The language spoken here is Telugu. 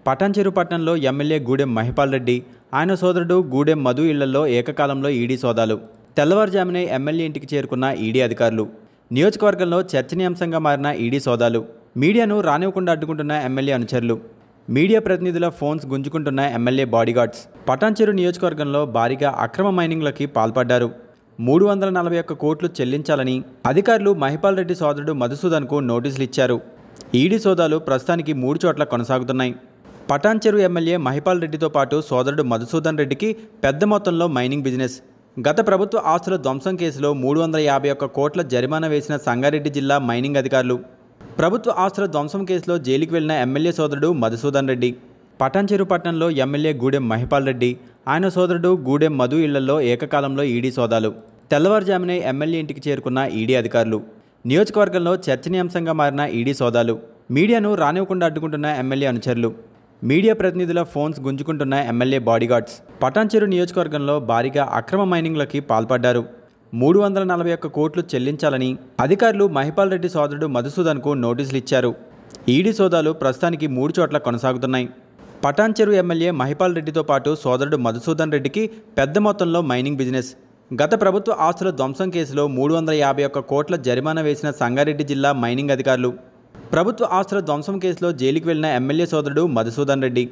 పటాన్చెరు పట్టణంలో ఎమ్మెల్యే గూడెం మహిపాల్ రెడ్డి, ఆయన సోదరుడు గూడెం మధు ఇళ్లలో ఏకకాలంలో ఈడీ సోదాలు. తెల్లవారుజామునే ఎమ్మెల్యే ఇంటికి చేరుకున్న ఈడీ అధికారులు. నియోజకవర్గంలో చర్చనీయాంశంగా మారిన ఈడీ సోదాలు. మీడియాను రానివ్వకుండా అడ్డుకుంటున్న ఎమ్మెల్యే అనుచరులు. మీడియా ప్రతినిధుల ఫోన్స్ గుంజుకుంటున్న ఎమ్మెల్యే బాడీగార్డ్స్. పటాన్చెరు నియోజకవర్గంలో భారీగా అక్రమ మైనింగ్లకి పాల్పడ్డారు. 341 కోట్లు చెల్లించాలని అధికారులు మహిపాల్ రెడ్డి సోదరుడు మధుసూదన్కు నోటీసులు ఇచ్చారు. ఈడీ సోదాలు ప్రస్తుతానికి 3 చోట్ల కొనసాగుతున్నాయి. పటాన్చెరు ఎమ్మెల్యే మహిపాల్ రెడ్డితో పాటు సోదరుడు మధుసూదన్ రెడ్డికి పెద్ద మొత్తంలో మైనింగ్ బిజినెస్. గత ప్రభుత్వ ఆస్తుల ధ్వంసం కేసులో 351 కోట్ల జరిమానా వేసిన సంగారెడ్డి జిల్లా మైనింగ్ అధికారులు. ప్రభుత్వ ఆస్తుల ధ్వంసం కేసులో జైలుకి వెళ్లిన ఎమ్మెల్యే సోదరుడు మధుసూదన్ రెడ్డి. పటాన్చెరు పట్టణంలో ఎమ్మెల్యే గూడెం మహిపాల్ రెడ్డి, ఆయన సోదరుడు గూడెం మధు ఇళ్లలో ఏకకాలంలో ఈడీ సోదాలు. తెల్లవారుజామునే ఎమ్మెల్యే ఇంటికి చేరుకున్న ఈడీ అధికారులు. నియోజకవర్గంలో చర్చనీయాంశంగా మారిన ఈడీ సోదాలు. మీడియాను రానివ్వకుండా అడ్డుకుంటున్న ఎమ్మెల్యే అనుచరులు. మీడియా ప్రతినిధుల ఫోన్స్ గుంజుకుంటున్న ఎమ్మెల్యే బాడీగార్డ్స్. పటాన్చెరు నియోజకవర్గంలో భారీగా అక్రమ మైనింగ్లకి పాల్పడ్డారు. 341 కోట్లు చెల్లించాలని అధికారులు మహిపాల్ రెడ్డి సోదరుడు మధుసూదన్కు నోటీసులు ఇచ్చారు. ఈడీ సోదాలు ప్రస్తుతానికి 3 చోట్ల కొనసాగుతున్నాయి. పటాన్చెరు ఎమ్మెల్యే మహిపాల్ రెడ్డితో పాటు సోదరుడు మధుసూదన్ రెడ్డికి పెద్ద మొత్తంలో మైనింగ్ బిజినెస్. గత ప్రభుత్వ ఆస్తుల ధ్వంసం కేసులో 351 కోట్ల జరిమానా వేసిన సంగారెడ్డి జిల్లా మైనింగ్ అధికారులు. ప్రభుత్వ ఆస్తుల ధ్వంసం కేసులో జైలుకి వెళ్లిన ఎమ్మెల్యే సోదరుడు మధుసూదన్ రెడ్డి.